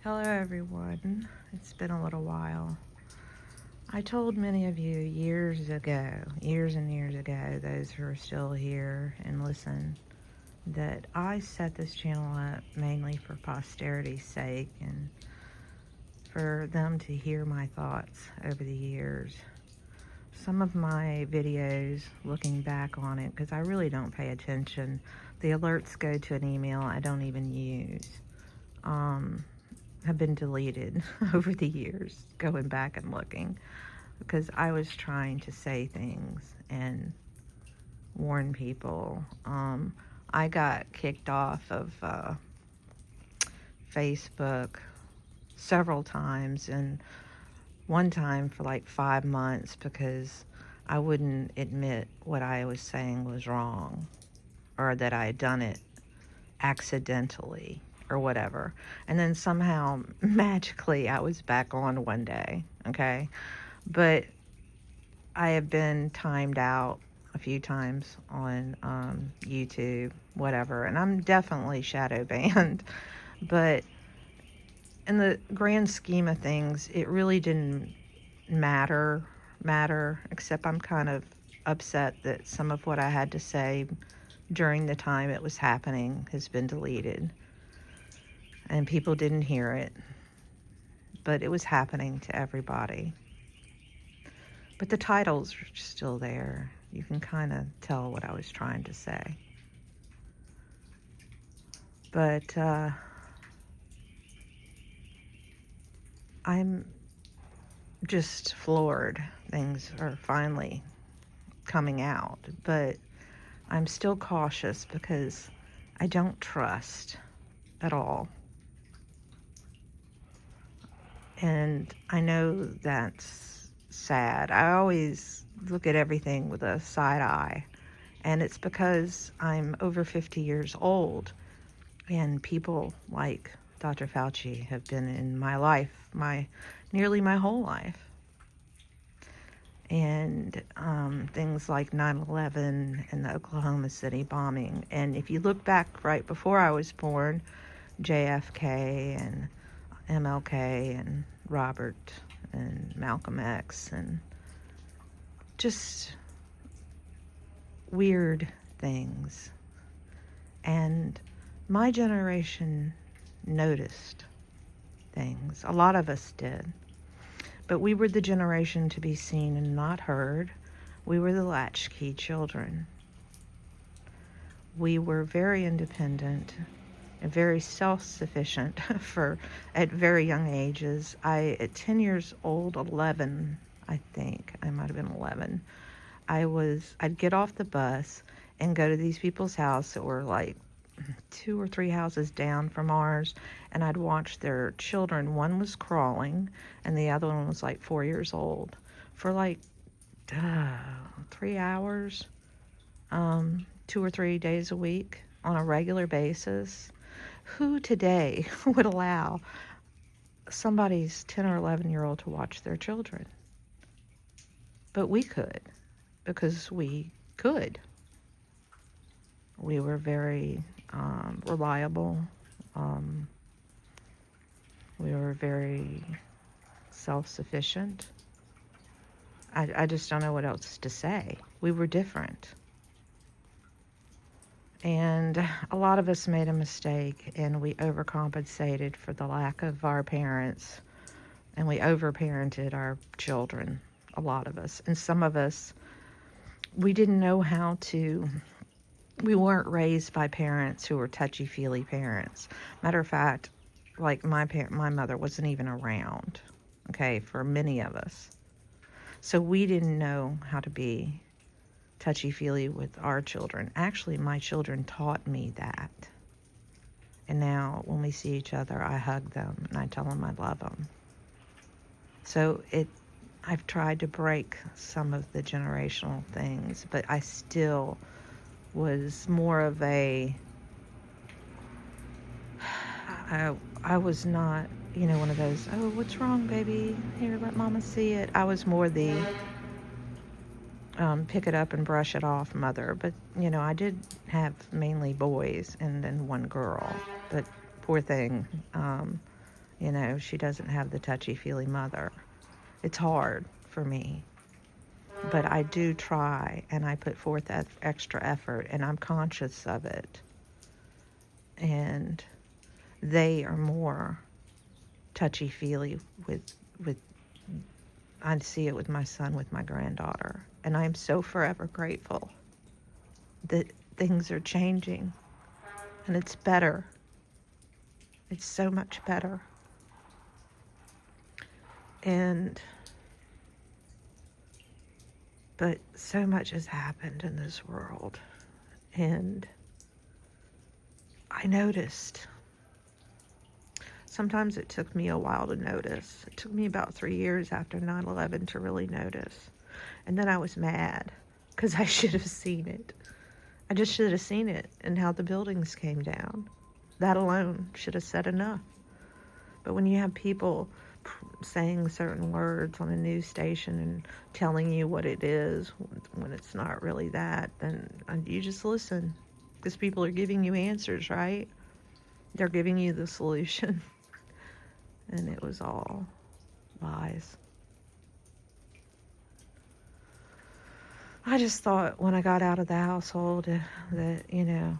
Hello everyone. It's been a little while. I told many of you years and years ago, those who are still here and listen, that I set this channel up mainly for posterity's sake and for them to hear my thoughts over the years. Some of my videos, looking back on it, because I really don't pay attention, the alerts go to an email I don't even use. Have been deleted over the years, going back and looking, because I was trying to say things and warn people. I got kicked off of Facebook several times, and one time for like 5 months because I wouldn't admit what I was saying was wrong, or that I had done it accidentally or whatever. And then somehow magically I was back on one day, okay? But I have been timed out a few times on YouTube, whatever, and I'm definitely shadow banned. But in the grand scheme of things, it really didn't matter, except I'm kind of upset that some of what I had to say during the time it was happening has been deleted. And people didn't hear it, but it was happening to everybody. But the titles are still there. You can kind of tell what I was trying to say. But I'm just floored. Things are finally coming out, but I'm still cautious because I don't trust at all. And I know that's sad. I always look at everything with a side eye. And it's because I'm over 50 years old. And people like Dr. Fauci have been in my life, nearly my whole life. And things like 9/11 and the Oklahoma City bombing. And if you look back right before I was born, JFK and MLK and Robert and Malcolm X, and just weird things. And my generation noticed things. A lot of us did. But we were the generation to be seen and not heard. We were the latchkey children. We were very independent and very self-sufficient at very young ages. At 10 years old, 11, I think, I might have been 11, I'd get off the bus and go to these people's house that were like 2 or 3 houses down from ours, and I'd watch their children. One was crawling, and the other one was like 4 years old, for like 3 hours, 2 or 3 days a week on a regular basis. Who today would allow somebody's 10 or 11-year-old to watch their children? But we could, because we could. We were very reliable. We were very self-sufficient. I just don't know what else to say. We were different. And a lot of us made a mistake, and we overcompensated for the lack of our parents, and we overparented our children, a lot of us. And some of us, we didn't know how to. We weren't raised by parents who were touchy-feely parents. Matter of fact, like my mother wasn't even around, okay, for many of us. So we didn't know how to be touchy-feely with our children. Actually, my children taught me that. And now when we see each other, I hug them and I tell them I love them. So I've tried to break some of the generational things, but I still was more of a, I was not, one of those, oh, what's wrong, baby? Here, let mama see it. I was more the pick it up and brush it off mother. But, I did have mainly boys and then one girl. But poor thing, She doesn't have the touchy-feely mother. It's hard for me, but I do try, and I put forth that extra effort, and I'm conscious of it. And they are more touchy-feely with I see it with my son, with my granddaughter, and I'm so forever grateful that things are changing, and it's better. It's so much better. But so much has happened in this world, and I noticed. Sometimes it took me a while to notice. It took me about 3 years after 9/11 to really notice. And then I was mad because I should have seen it. I just should have seen it and how the buildings came down. That alone should have said enough. But when you have people saying certain words on a news station and telling you what it is when it's not really that, then you just listen, because people are giving you answers, right? They're giving you the solution. And it was all lies. I just thought when I got out of the household that,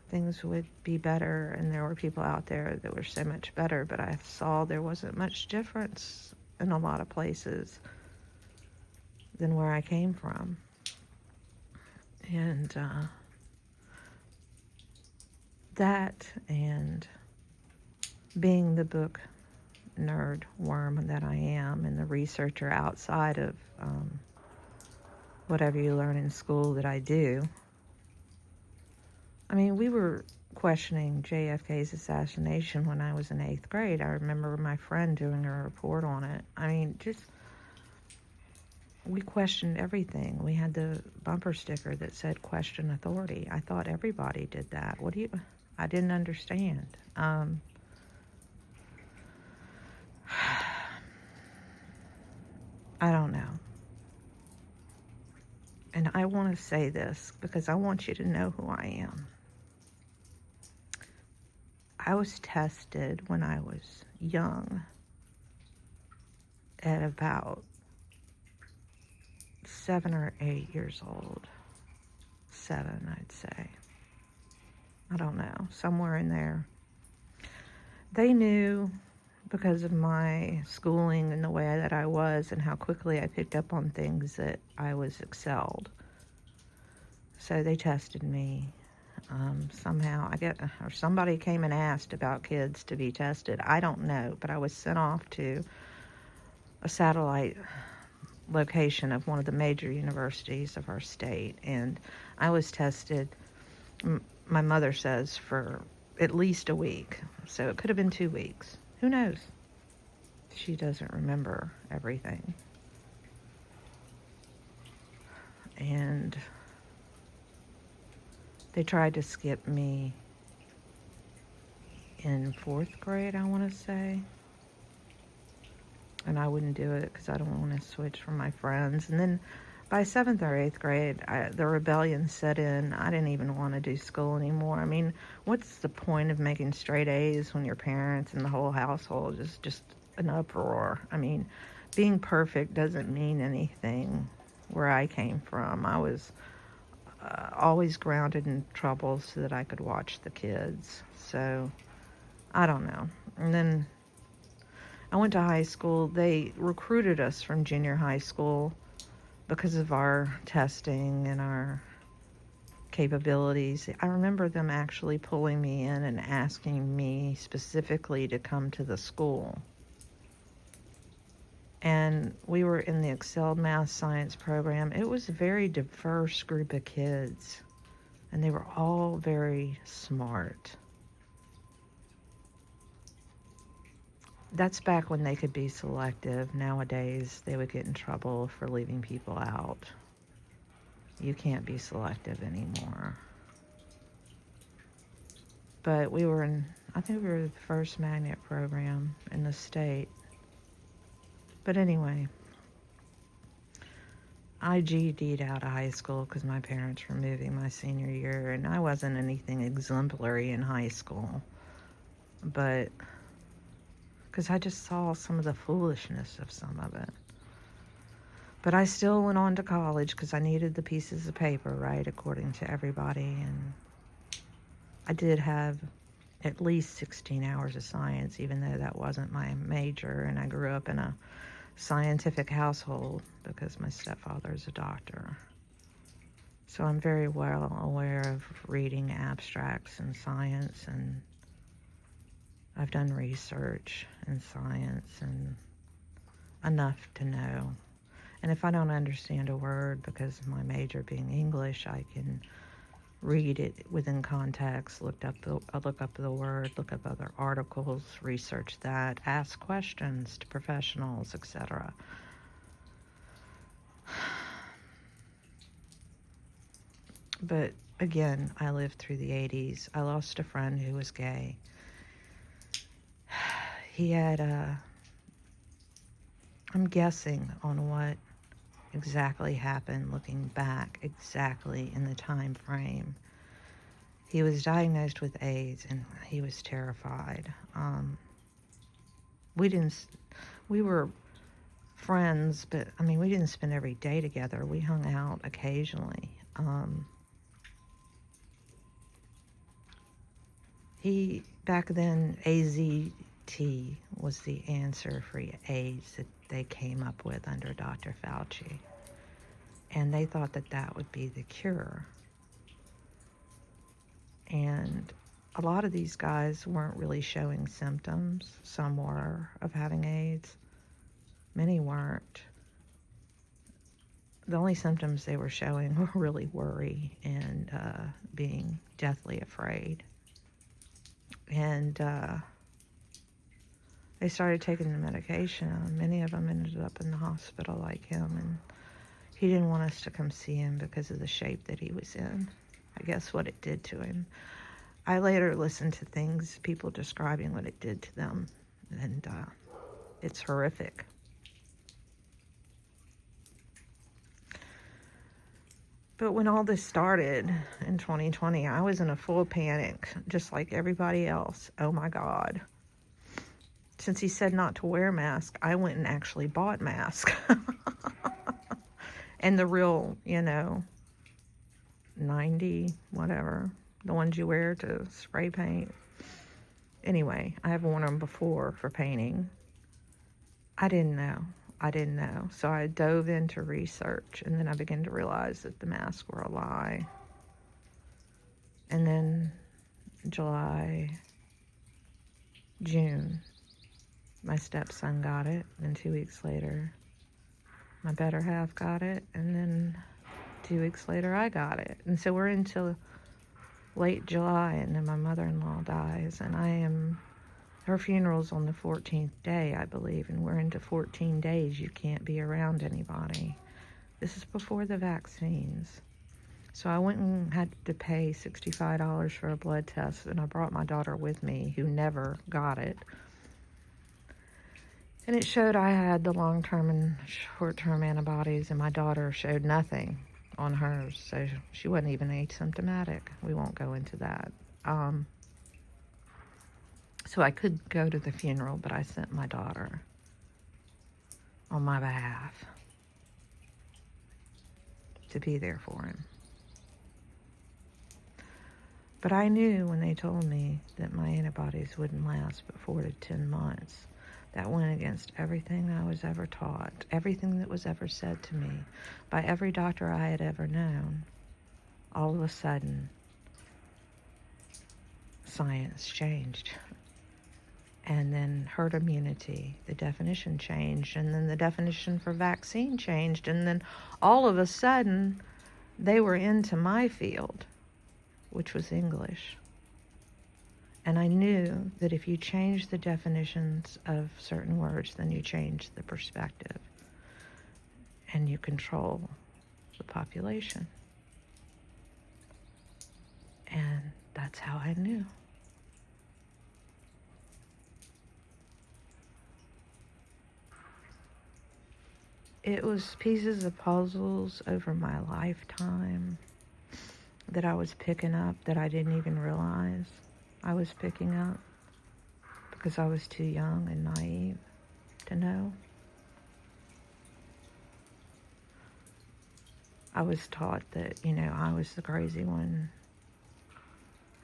things would be better, and there were people out there that were so much better, but I saw there wasn't much difference in a lot of places than where I came from. And that, and being the book nerd worm that I am, and the researcher outside of whatever you learn in school that I do. I mean, we were questioning JFK's assassination when I was in 8th grade. I remember my friend doing a report on it. I mean, we questioned everything. We had the bumper sticker that said "Question Authority." I thought everybody did that. I didn't understand. I don't know. And I want to say this because I want you to know who I am. I was tested when I was young, at about 7 or 8 years old. 7, I'd say. I don't know, somewhere in there. They knew, because of my schooling and the way that I was and how quickly I picked up on things, that I was excelled. So they tested me. Somehow or somebody came and asked about kids to be tested. I don't know, but I was sent off to a satellite location of one of the major universities of our state, and I was tested, my mother says, for at least a week. So it could have been 2 weeks. Who knows? She doesn't remember everything. And they tried to skip me in 4th grade, I want to say. And I wouldn't do it because I don't want to switch from my friends. And then by 7th or 8th grade, the rebellion set in. I didn't even want to do school anymore. I mean, what's the point of making straight A's when your parents and the whole household is just an uproar? I mean, being perfect doesn't mean anything where I came from. I was always grounded in trouble so that I could watch the kids. So, I don't know. And then I went to high school. They recruited us from junior high school because of our testing and our capabilities. I remember them actually pulling me in and asking me specifically to come to the school. And we were in the Excelled Math Science program. It was a very diverse group of kids, and they were all very smart. That's back when they could be selective. Nowadays, they would get in trouble for leaving people out. You can't be selective anymore. But I think we were the first magnet program in the state. But anyway, I GED'd out of high school because my parents were moving my senior year, and I wasn't anything exemplary in high school. But because I just saw some of the foolishness of some of it. But I still went on to college because I needed the pieces of paper, right, according to everybody. And I did have at least 16 hours of science, even though that wasn't my major. And I grew up in a scientific household because my stepfather is a doctor. So I'm very well aware of reading abstracts in science, and I've done research in science and enough to know. And if I don't understand a word, because of my major being English, I can read it within context, look up the word, look up other articles, research that, ask questions to professionals, etc. But again, I lived through the 80s. I lost a friend who was gay. He had I'm guessing on what exactly happened, looking back exactly in the time frame. He was diagnosed with AIDS, and he was terrified. We were friends, but I mean, we didn't spend every day together. We hung out occasionally. Back then, AZT was the answer for AIDS that they came up with under Dr. Fauci. And they thought that that would be the cure. And a lot of these guys weren't really showing symptoms. Some were, of having AIDS. Many weren't. The only symptoms they were showing were really worry and being deathly afraid. And they started taking the medication. Many of them ended up in the hospital like him, and he didn't want us to come see him because of the shape that he was in. I guess what it did to him. I later listened to things, people describing what it did to them, and it's horrific. But when all this started in 2020, I was in a full panic, just like everybody else. Oh my God. Since he said not to wear a mask, I went and actually bought masks. And the real, 90, whatever, the ones you wear to spray paint. Anyway, I have worn them before for painting. I didn't know. So I dove into research, and then I began to realize that the masks were a lie. And then June, my stepson got it, and 2 weeks later, my better half got it, and then 2 weeks later, I got it. And so we're into late July, and then my mother-in-law dies, and her funeral's on the 14th day, I believe, and we're into 14 days. You can't be around anybody. This is before the vaccines. So I went and had to pay $65 for a blood test, and I brought my daughter with me, who never got it. And it showed I had the long-term and short-term antibodies, and my daughter showed nothing on hers, so she wasn't even asymptomatic. We won't go into that. So I could go to the funeral, but I sent my daughter on my behalf to be there for him. But I knew when they told me that my antibodies wouldn't last but 4 to 10 months. That went against everything I was ever taught, everything that was ever said to me by every doctor I had ever known. All of a sudden, science changed. And then herd immunity, the definition changed, and then the definition for vaccine changed, and then all of a sudden, they were into my field, which was English. And I knew that if you change the definitions of certain words, then you change the perspective, and you control the population. And that's how I knew. It was pieces of puzzles over my lifetime that I was picking up that I didn't even realize I was picking up, because I was too young and naive to know. I was taught that, I was the crazy one.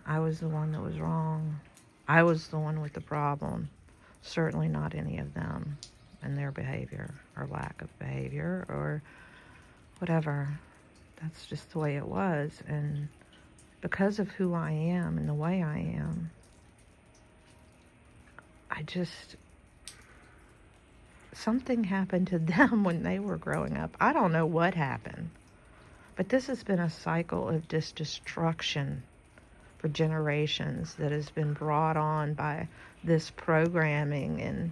I was the one that was wrong. I was the one with the problem. Certainly not any of them and their behavior or lack of behavior or whatever. That's just the way it was. And because of who I am and the way I am, something happened to them when they were growing up. I don't know what happened, but this has been a cycle of just destruction for generations that has been brought on by this programming and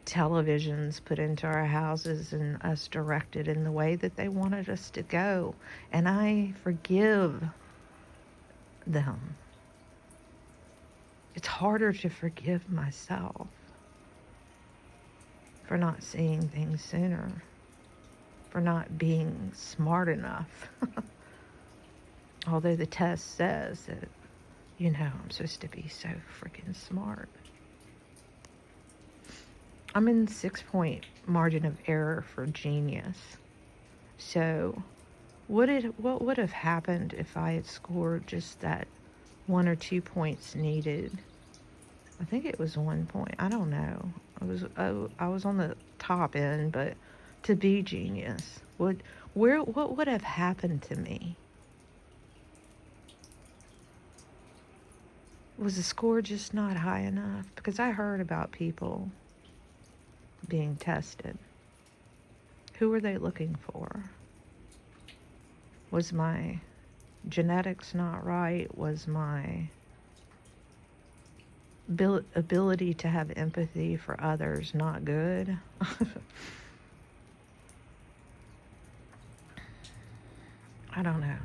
televisions put into our houses and us directed in the way that they wanted us to go. And I forgive them. It's harder to forgive myself for not seeing things sooner, for not being smart enough. Although the test says that, I'm supposed to be so freaking smart. I'm in 6-point margin of error for genius. So what would have happened if I had scored just that 1 or 2 points needed? I think it was 1 point. I don't know. I was on the top end, but to be genius, what would have happened to me? Was the score just not high enough? Because I heard about people being tested. Who were they looking for? Was my genetics not right? Was my ability to have empathy for others not good? I don't know.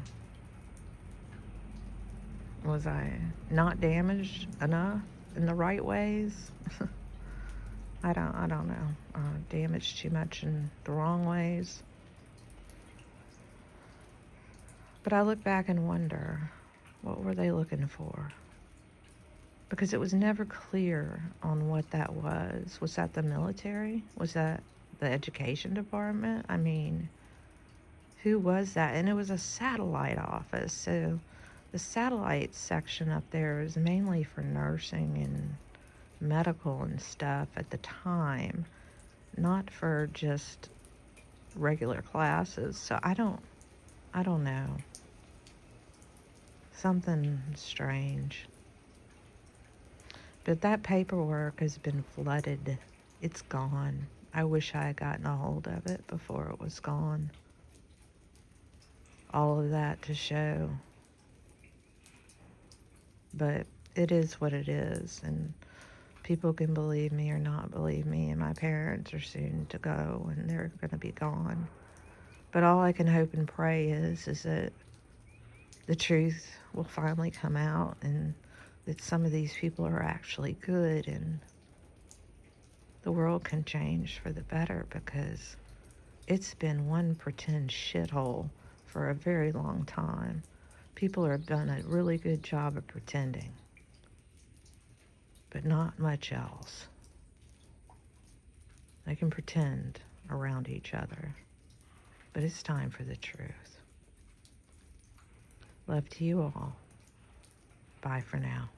Was I not damaged enough in the right ways? I don't know. Damaged too much in the wrong ways. But I look back and wonder, what were they looking for? Because it was never clear on what that was. Was that the military? Was that the education department? I mean, who was that? And it was a satellite office. So the satellite section up there is mainly for nursing and medical and stuff at the time, not for just regular classes. So I don't know. Something strange. But that paperwork has been flooded. It's gone. I wish I had gotten a hold of it before it was gone. All of that to show. But it is what it is. And people can believe me or not believe me. And my parents are soon to go and they're going to be gone. But all I can hope and pray is that the truth will finally come out and that some of these people are actually good and the world can change for the better, because it's been one pretend shithole for a very long time. People have done a really good job of pretending, but not much else. They can pretend around each other, but it's time for the truth. Love to you all. Bye for now.